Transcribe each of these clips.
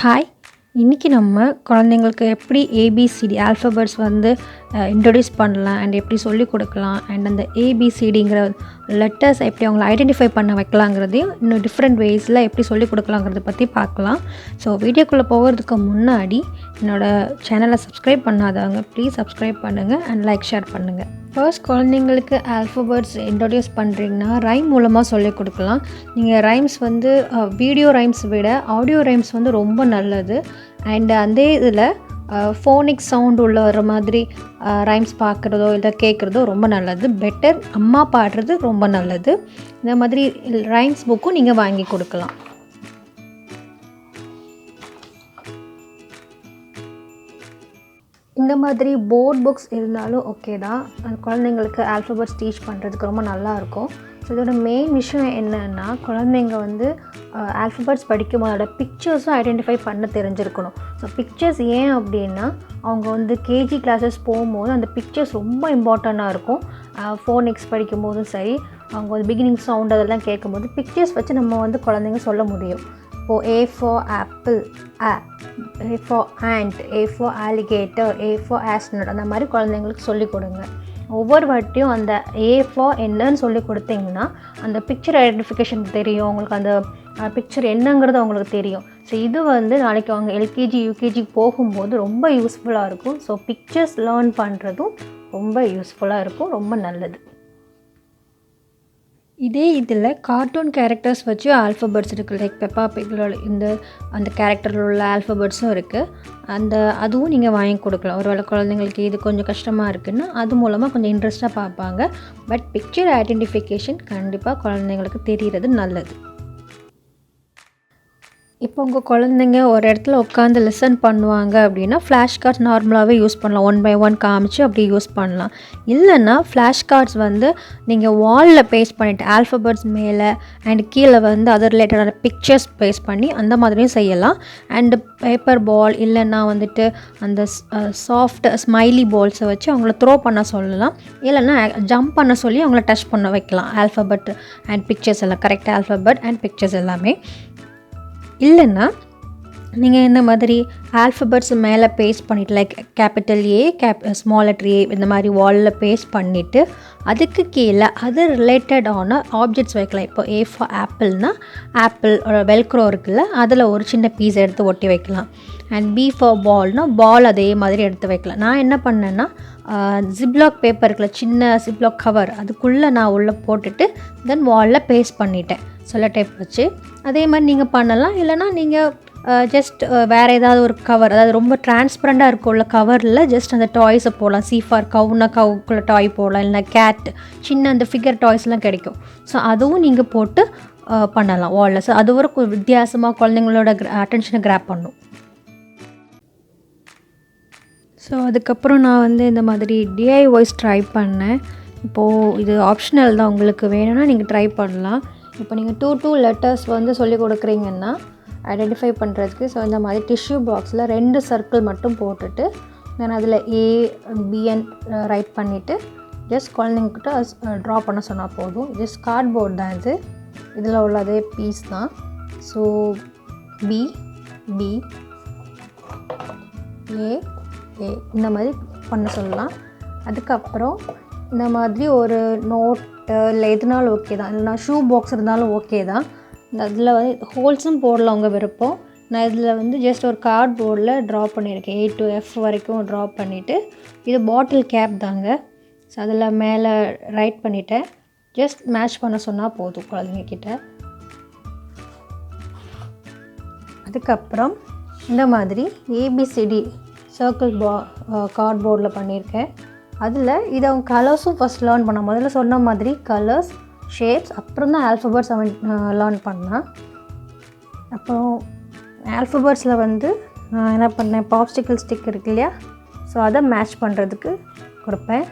Hi, இன்றைக்கி நம்ம குழந்தைங்களுக்கு எப்படி ஏபிசிடி ஆல்ஃபபெட்ஸ் வந்து இன்ட்ரடியூஸ் பண்ணலாம் அண்ட் எப்படி சொல்லிக் கொடுக்கலாம் அண்ட் அந்த ஏபிசிடிங்கிற லெட்டர்ஸ் எப்படி அவங்கள ஐடென்டிஃபை பண்ண வைக்கலாங்கிறதையும் இன்னும் டிஃப்ரெண்ட் வேஸில் எப்படி சொல்லிக் கொடுக்கலாங்கிறத பற்றி பார்க்கலாம். ஸோ வீடியோக்குள்ளே போகிறதுக்கு முன்னாடி என்னோடய சேனலை சப்ஸ்கிரைப் பண்ணாதவங்க ப்ளீஸ் சப்ஸ்கிரைப் பண்ணுங்கள் அண்ட் லைக் ஷேர் பண்ணுங்கள். ஃபர்ஸ்ட் குழந்தைங்களுக்கு ஆல்ஃபபெட்ஸ் இன்ட்ரடியூஸ் பண்ணுறீங்கன்னா ரைம் மூலமாக சொல்லிக் கொடுக்கலாம். நீங்கள் ரைம்ஸ் வந்து வீடியோ ரைம்ஸ் விட ஆடியோ ரைம்ஸ் வந்து ரொம்ப நல்லது. அண்ட் அந்த இதில் ஃபோனிக் சவுண்ட் உள்ள வர மாதிரி ரைம்ஸ் பார்க்குறதோ இல்லை கேட்குறதோ ரொம்ப நல்லது. பெட்டர் அம்மா பாடுறது ரொம்ப நல்லது. இந்த மாதிரி ரைம்ஸ் புக்கும் நீங்கள் வாங்கி கொடுக்கலாம். இந்த மாதிரி போர்ட் புக்ஸ் இருந்தாலும் ஓகே தான். குழந்தைங்களுக்கு ஆல்ஃபபெட்ஸ் டீச் பண்ணுறதுக்கு ரொம்ப நல்லாயிருக்கும். ஸோ இதோட மெயின் விஷயம் என்னென்னா குழந்தைங்க வந்து ஆல்ஃபபெட்ஸ் படிக்கும் அதோட பிக்சர்ஸும் ஐடென்டிஃபை பண்ண தெரிஞ்சிருக்கணும். ஸோ பிக்சர்ஸ் ஏன் அப்படின்னா அவங்க வந்து கேஜி கிளாஸஸ் போகும்போது அந்த பிக்சர்ஸ் ரொம்ப இம்பார்ட்டண்ட்டாக இருக்கும். ஃபோனிக்ஸ் படிக்கும் போதும் சரி, அவங்க வந்து பிகினிங் சவுண்ட் அதெல்லாம் கேட்கும்போது பிக்சர்ஸ் வச்சு நம்ம வந்து குழந்தைங்க சொல்ல முடியும். இப்போது A for apple, A for ant, A for alligator, A for astronaut அந்த மாதிரி குழந்தைங்களுக்கு சொல்லிக் கொடுங்க. ஒவ்வொரு வாட்டியும் அந்த A for என்னன்னு சொல்லி கொடுத்தீங்கன்னா அந்த பிக்சர் ஐடென்டிஃபிகேஷன் தெரியும், அவங்களுக்கு அந்த பிக்சர் என்னங்கிறது அவங்களுக்கு தெரியும். ஸோ இது வந்து நாளைக்கு அவங்க எல்கேஜி யூகேஜி போகும்போது ரொம்ப யூஸ்ஃபுல்லாக இருக்கும். ஸோ பிக்சர்ஸ் லேர்ன் பண்ணுறதும் ரொம்ப யூஸ்ஃபுல்லாக இருக்கும், ரொம்ப நல்லது. இதே இதில் கார்ட்டூன் கேரக்டர்ஸ் வச்சு ஆல்ஃபபெட்ஸ் இருக்குது. லைக் பெப்பா பிக்களோட அந்த கேரக்டரில் உள்ள ஆல்ஃபபெட்ஸும் இருக்குது. அதுவும் நீங்கள் வாங்கி கொடுக்கலாம். ஒருவேளை குழந்தைங்களுக்கு இது கொஞ்சம் கஷ்டமாக இருக்குதுன்னா அது மூலமாக கொஞ்சம் இன்ட்ரெஸ்ட்டாக பார்ப்பாங்க. பட் பிக்சர் ஐடென்டிஃபிகேஷன் கண்டிப்பாக குழந்தைங்களுக்கு தெரிகிறது நல்லது. இப்போ உங்கள் குழந்தைங்க ஒரு இடத்துல உட்காந்து லிசன் பண்ணுவாங்க அப்படின்னா ஃப்ளாஷ் கார்ட்ஸ் நார்மலாகவே யூஸ் பண்ணலாம். 1 by 1 காமிச்சு அப்படி யூஸ் பண்ணலாம். இல்லைன்னா ஃப்ளாஷ் கார்ட்ஸ் வந்து நீங்கள் வாலில் பேஸ்ட் பண்ணிவிட்டு ஆல்ஃபபெட்ஸ் மேலே அண்ட் கீழே வந்து அது ரிலேட்டடான பிக்சர்ஸ் பேஸ்ட் பண்ணி அந்த மாதிரியும் செய்யலாம். அண்டு பேப்பர் பால் இல்லைன்னா வந்துட்டு அந்த சாஃப்ட் ஸ்மைலி பால்ஸை வச்சு அவங்கள த்ரோ பண்ண சொல்லலாம். இல்லைன்னா ஜம்ப் பண்ண சொல்லி அவங்கள டச் பண்ண வைக்கலாம். ஆல்ஃபபெட் அண்ட் பிக்சர்ஸ் எல்லாம் கரெக்ட் ஆல்ஃபபெட் அண்ட் பிக்சர்ஸ் எல்லாமே. இல்லைன்னா நீங்கள் இந்த மாதிரி ஆல்ஃபபெட்ஸ் மேலே பேஸ்ட் பண்ணிவிட்டு like capital A small letter A இந்த மாதிரி வாலில் பேஸ்ட் பண்ணிவிட்டு அதுக்கு கீழே அது ரிலேட்டடான ஆப்ஜெக்ட்ஸ் வைக்கலாம். இப்போ A for ஆப்பிள்னா ஆப்பிள் வெல்க்ரோ இருக்குல்ல, அதில் ஒரு சின்ன பீஸ் எடுத்து ஒட்டி வைக்கலாம். அண்ட் B for பால்னால் பால் அதே மாதிரி எடுத்து வைக்கலாம். நான் என்ன பண்ணேன்னா ஜிப்லாக் பேப்பர் இருக்குல்ல, சின்ன ஜிப்லாக் கவர் அதுக்குள்ளே நான் உள்ளே போட்டுட்டு தென் வாலில் பேஸ்ட் பண்ணிட்டேன் செல்லோ டேப் வச்சு. அதே மாதிரி நீங்கள் பண்ணலாம். இல்லைனா நீங்கள் ஜஸ்ட் வேறு ஏதாவது ஒரு கவர், அதாவது ரொம்ப டிரான்ஸ்பரண்ட்டாக இருக்குள்ள கவரில் ஜஸ்ட் அந்த டாய்ஸை போடலாம். சீஃபார் கவுன்னா கவுக்குள்ள டாய் போடலாம். இல்லைனா கேட் சின்ன அந்த ஃபிகர் டாய்ஸ்லாம் கிடைக்கும். ஸோ அதுவும் நீங்கள் போட்டு பண்ணலாம் வாலில். ஸோ அது ஒரு வித்தியாசமாக குழந்தைங்களோட அட்டென்ஷனை கிராப் பண்ணும். ஸோ அதுக்கப்புறம் நான் வந்து இந்த மாதிரி டிஐஒய்ஸ் ட்ரை பண்ணேன். இப்போது இது ஆப்ஷனல் தான், உங்களுக்கு வேணும்னா நீங்கள் ட்ரை பண்ணலாம். இப்போ நீங்கள் 2 லெட்டர்ஸ் வந்து சொல்லிக் கொடுக்குறீங்கன்னா ஐடென்டிஃபை பண்ணுறதுக்கு ஸோ இந்த மாதிரி டிஷ்யூ பாக்ஸில் 2 சர்க்கிள் மட்டும் போட்டுட்டு நான் அதில் ABN ரைட் பண்ணிவிட்டு ஜஸ்ட் குழந்தைங்கிட்ட ட்ரா பண்ண சொன்னால் போதும். ஜஸ்ட் கார்ட்போர்ட் தான் இது, இதில் உள்ள அதே பீஸ் தான். ஸோ B A இந்த மாதிரி பண்ண சொல்லலாம். அதுக்கப்புறம் இந்த மாதிரி ஒரு நோட்டு இல்லை எதுனாலும் ஓகே தான், இல்லைனா ஷூ பாக்ஸ் இருந்தாலும் ஓகே தான். அதில் வந்து ஹோல்ஸும் போடலாம் உங்கள் விருப்பம். நான் இதில் வந்து ஜஸ்ட் ஒரு கார்ட்போர்டில் ட்ரா பண்ணியிருக்கேன். A to F வரைக்கும் ட்ரா பண்ணிவிட்டு இது பாட்டில் கேப் தாங்க. ஸோ அதில் மேலே ரைட் பண்ணிவிட்டேன். ஜஸ்ட் மேட்ச் பண்ண சொன்னால் போதும் குழந்தைங்கக்கிட்ட. அதுக்கப்புறம் இந்த மாதிரி ABCD சர்க்கிள் கார்ட்போர்டில் பண்ணியிருக்கேன். அதில் இதை அவங்க கலர்ஸும் ஃபஸ்ட் லேர்ன் பண்ண முதல்ல சொன்ன மாதிரி கலர்ஸ் ஷேப்ஸ் அப்புறம் தான் ஆல்ஃபபெட்ஸ் அவன் லேர்ன் பண்ணான். அப்புறம் ஆல்ஃபபெட்ஸில் வந்து நான் என்ன பண்ணேன், பாப்ஸ்டிக்கல் ஸ்டிக் இருக்கு இல்லையா, ஸோ அதை மேட்ச் பண்ணுறதுக்கு கொடுப்பேன்.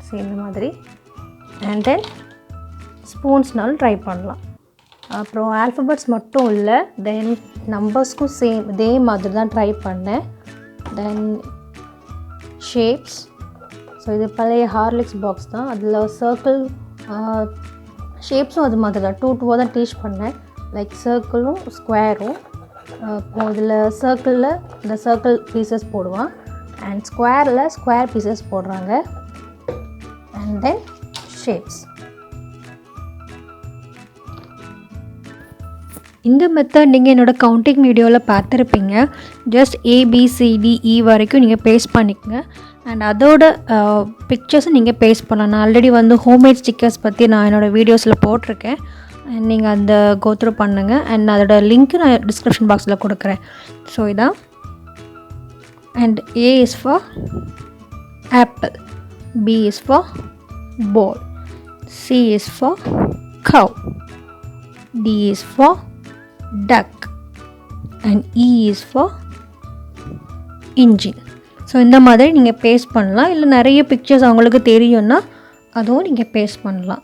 ஸோ இந்த மாதிரி அண்ட் தென் ஸ்பூன்ஸ்னாலும் ட்ரை பண்ணலாம். அப்புறம் ஆல்ஃபபெட்ஸ் மட்டும் இல்லை, தென் நம்பர்ஸ்க்கும் சேம் இதே மாதிரி தான் ட்ரை பண்ணேன். தென் ஷேப்ஸ், ஸோ இது பழைய ஹார்லிக்ஸ் பாக்ஸ் தான், அதில் சர்க்கிள் ஷேப்ஸும் அது மாதிரி தான் 2 தான் டீச் பண்ணேன். லைக் சர்க்கிளும் ஸ்கொயரும் இதில் சர்க்கிளில் இந்த சர்க்கிள் பீசஸ் போடுவான், அண்ட் ஸ்கொயரில் ஸ்கொயர் பீசஸ் போடுறாங்க, அண்ட் தென் ஷேப்ஸ். இந்த மெத்தட் நீங்கள் என்னோடய கவுண்டிங் வீடியோவில் பார்த்துருப்பீங்க. ஜஸ்ட் ABCDE வரைக்கும் நீங்கள் பேஸ்ட் பண்ணிக்கங்க, அண்ட் அதோட பிக்சர்ஸும் நீங்கள் பேஸ்ட் பண்ணலாம். நான் ஆல்ரெடி வந்து ஹோம்மேட் ஸ்டிக்கர்ஸ் பற்றி நான் என்னோடய வீடியோஸில் போட்டிருக்கேன், அண்ட் நீங்கள் அந்த கோத்ரூ பண்ணுங்கள், அண்ட் அதோட லிங்க்கு நான் டிஸ்கிரிப்ஷன் பாக்ஸில் கொடுக்குறேன். ஸோ இதான். And A is for apple, B is for ball, C is for cow, D is for duck, and E is for engine. So இந்த மாதிரி நீங்கள் பேஸ்ட் பண்ணலாம். இல்லை நிறைய பிக்சர்ஸ் அவங்களுக்கு தெரியும்னா அதுவும் நீங்கள் பேஸ்ட் பண்ணலாம்.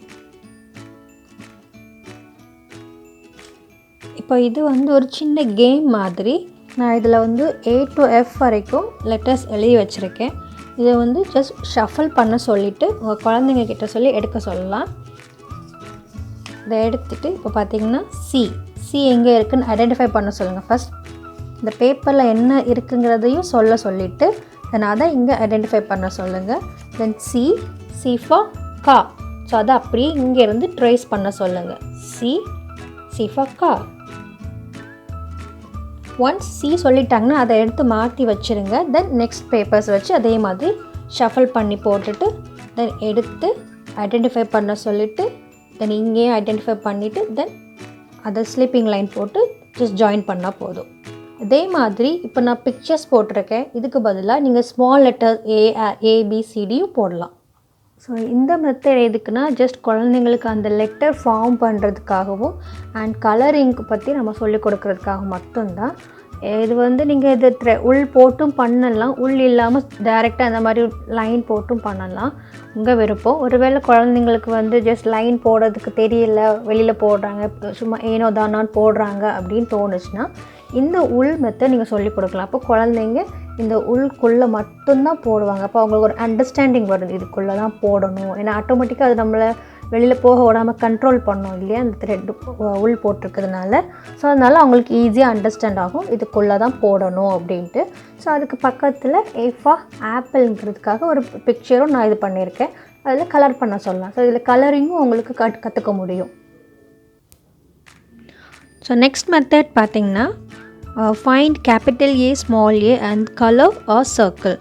இப்போ இது வந்து ஒரு சின்ன கேம் மாதிரி. நான் இதில் வந்து A to F வரைக்கும் லெட்டர்ஸ் எழுதி வச்சுருக்கேன். இதை வந்து ஜஸ்ட் ஷஃபில் பண்ண சொல்லிவிட்டு உங்கள் குழந்தைங்க கிட்ட சொல்லி எடுக்க சொல்லலாம். இதை எடுத்துகிட்டு இப்போ பார்த்தீங்கன்னா சி எங்கே இருக்குதுன்னு ஐடென்டிஃபை பண்ண சொல்லுங்கள். ஃபஸ்ட் இந்த பேப்பரில் என்ன இருக்குங்கிறதையும் சொல்லிவிட்டு தென் அதை இங்கே ஐடென்டிஃபை பண்ண சொல்லுங்கள். தென் சி ஃபார் கா. ஸோ அதை அப்படியே இங்கேருந்து ட்ரேஸ் பண்ண சொல்லுங்கள். சி ஃபார் கா. ஒன்ஸ் சி சொல்லிட்டாங்கன்னா அதை எடுத்து மாற்றி வச்சுருங்க. தென் நெக்ஸ்ட் பேப்பர்ஸ் வச்சு அதே மாதிரி ஷஃபில் பண்ணி போட்டுட்டு தென் எடுத்து ஐடென்டிஃபை பண்ண சொல்லிவிட்டு தென் இங்கேயும் ஐடென்டிஃபை பண்ணிவிட்டு தென் அதை ஸ்லீப்பிங் லைன் போட்டு ஜஸ்ட் ஜாயின் பண்ணால் போதும். அதே மாதிரி இப்போ நான் பிக்சர்ஸ் போட்டிருக்கேன், இதுக்கு பதிலாக நீங்கள் ஸ்மால் லெட்டர் ABCDயும் போடலாம். ஸோ இந்த மெத்தட் எதுக்குன்னா ஜஸ்ட் குழந்தைங்களுக்கு அந்த லெட்டர் ஃபார்ம் பண்ணுறதுக்காகவும் அண்ட் கலரிங் பற்றி நம்ம சொல்லிக் கொடுக்குறதுக்காக மட்டும்தான். இது வந்து நீங்கள் இது உள் போட்டும் பண்ணலாம், உள் இல்லாமல் டைரெக்டாக அந்த மாதிரி லைன் போட்டும் பண்ணலாம், உங்கள் விருப்பம். ஒருவேளை குழந்தைங்களுக்கு வந்து ஜஸ்ட் லைன் போடுறதுக்கு தெரியல, வெளியில் போடுறாங்க, சும்மா ஏனோ தானான்னு போடுறாங்க அப்படின்னு தோணுச்சுன்னா இந்த உள் மெத்தட் நீங்கள் சொல்லிக் கொடுக்கலாம். அப்போ குழந்தைங்க இந்த உள்குள்ளே மட்டும்தான் போடுவாங்க. அப்போ அவங்களுக்கு ஒரு அண்டர்ஸ்டாண்டிங் வருது, இதுக்குள்ளே தான் போடணும். ஏன்னா ஆட்டோமேட்டிக்காக அது நம்மளை வெளியில் போக விடாமல் கண்ட்ரோல் பண்ணோம் இல்லையா அந்த த்ரெட்டு உள் போட்டிருக்கிறதுனால. ஸோ அதனால் அவங்களுக்கு ஈஸியாக அண்டர்ஸ்டாண்ட் ஆகும் இதுக்குள்ளே தான் போடணும் அப்படின்ட்டு. ஸோ அதுக்கு பக்கத்தில் A for ஆப்பிள்ங்கிறதுக்காக ஒரு பிக்சரும் நான் இது பண்ணியிருக்கேன், அதில் கலர் பண்ண சொல்லலாம். ஸோ இதில் கலரிங்கும் உங்களுக்கு கற்றுக்க முடியும். ஸோ நெக்ஸ்ட் மெத்தட் பார்த்திங்கன்னா find capital A, small a and colour or circle.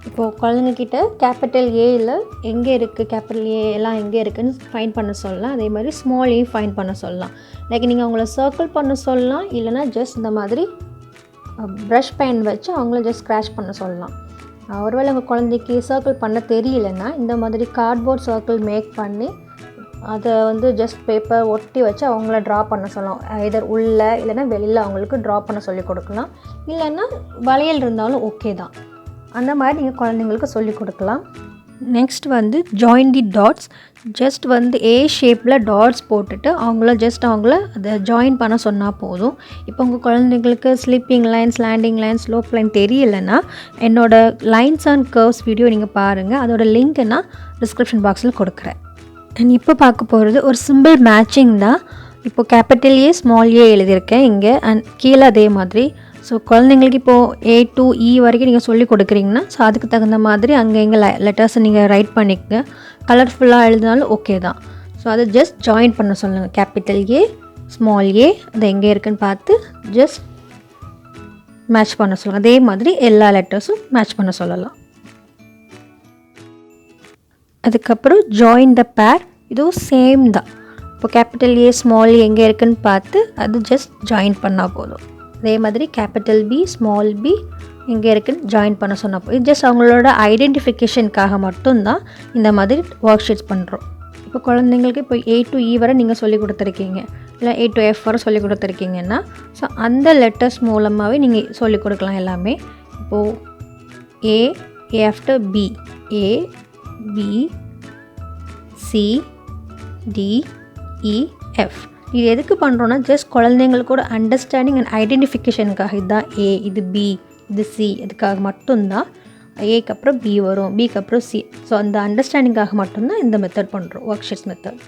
இப்போது குழந்தைங்கக்கிட்ட கேபிட்டல் ஏயில் எங்கே இருக்குது, கேபிட்டல் ஏ எல்லாம் எங்கே இருக்குதுன்னு ஃபைண்ட் பண்ண சொல்லலாம். அதே மாதிரி ஸ்மால் ஏ ஃபைண்ட் பண்ண சொல்லலாம். லைக் நீங்கள் அவங்கள சர்க்கிள் பண்ண சொல்லலாம், இல்லைனா ஜஸ்ட் இந்த மாதிரி ப்ரஷ் பென் வச்சு அவங்கள ஜஸ்ட் ஸ்க்ராட்ச் பண்ண சொல்லலாம். ஒருவேளை உங்கள் குழந்தைக்கு சர்க்கிள் பண்ண தெரியலன்னா இந்த மாதிரி கார்ட்போர்ட் சர்க்கிள் மேக் பண்ணி அதை வந்து ஜஸ்ட் பேப்பர் ஒட்டி வச்சு அவங்கள ட்ரா பண்ண சொல்லலாம். எதர் உள்ளே இல்லைனா வெளியில் அவங்களுக்கு ட்ரா பண்ண சொல்லி கொடுக்கலாம். இல்லைன்னா வளையல் இருந்தாலும் ஓகே தான், அந்த மாதிரி நீங்கள் குழந்தைங்களுக்கு சொல்லிக் கொடுக்கலாம். நெக்ஸ்ட் வந்து ஜாயின் தி டாட்ஸ். ஜஸ்ட் வந்து A ஷேப்பில் டாட்ஸ் போட்டுட்டு அவங்கள அதை ஜாயின் பண்ண சொன்னால் போதும். இப்போ உங்கள் குழந்தைங்களுக்கு sleeping lines, landing lines, slope line தெரியலைன்னா என்னோடய லைன்ஸ் அண்ட் கர்வ்ஸ் வீடியோ நீங்கள் பாருங்கள், அதோட லிங்க் நான் டிஸ்கிரிப்ஷன் பாக்ஸில் கொடுக்குறேன். அண்ட் இப்போ பார்க்க போகிறது ஒரு சிம்பிள் மேட்சிங் தான். இப்போது கேபிட்டல் A, ஸ்மால் a எழுதியிருக்கேன் இங்கே, அண்ட் கீழே அதே மாதிரி. ஸோ குழந்தைங்களுக்கு இப்போது A to E வரைக்கும் நீங்கள் சொல்லி கொடுக்குறீங்கன்னா ஸோ அதுக்கு தகுந்த மாதிரி அங்கே இங்கே லெட்டர்ஸை நீங்கள் ரைட் பண்ணிக்கங்க. கலர்ஃபுல்லாக எழுதினாலும் ஓகே தான். ஸோ அதை ஜஸ்ட் ஜாயின் பண்ண சொல்லுங்கள். கேபிட்டல் A, ஸ்மால் a அது எங்கே இருக்குதுன்னு பார்த்து ஜஸ்ட் மேட்ச் பண்ண சொல்லுங்கள். அதே மாதிரி எல்லா லெட்டர்ஸும் மேட்ச் பண்ண சொல்லலாம். அதுக்கப்புறம் ஜாயின் த பேர், இதுவும் சேம் தான். இப்போ கேபிட்டல் A, ஸ்மால் a எங்கே இருக்குதுன்னு பார்த்து அது ஜஸ்ட் ஜாயின் பண்ணால் போதும். அதே மாதிரி கேபிட்டல் B, ஸ்மால் b எங்கே இருக்குதுன்னு ஜாயின் பண்ண சொன்னப்போ இது ஜஸ்ட் அவங்களோட ஐடென்டிஃபிகேஷனுக்காக மட்டும்தான் இந்த மாதிரி ஒர்க் ஷீட்ஸ் பண்ணுறோம். இப்போ குழந்தைங்களுக்கு இப்போ A to E வரை நீங்கள் சொல்லி கொடுத்துருக்கீங்க, இல்லை A to F வரை சொல்லி கொடுத்துருக்கீங்கன்னா ஸோ அந்த லெட்டர்ஸ் மூலமாகவே நீங்கள் சொல்லி கொடுக்கலாம் எல்லாமே. இப்போது A after B, A, B, C, D, E, F. இது எதுக்கு பண்ணுறோன்னா ஜஸ்ட் குழந்தைங்களோட அண்டர்ஸ்டாண்டிங் அண்ட் ஐடென்டிஃபிகேஷனுக்காக. இதுதான் A, இது B, இது C, இதுக்காக மட்டும்தான். ஏக்கு அப்புறம் B வரும், பிக்கு அப்புறம் C. ஸோ அந்த அண்டர்ஸ்டாண்டிங்காக மட்டும்தான் இந்த மெத்தட் பண்ணுறோம், ஒர்க் ஷீட்ஸ் மெத்தட்.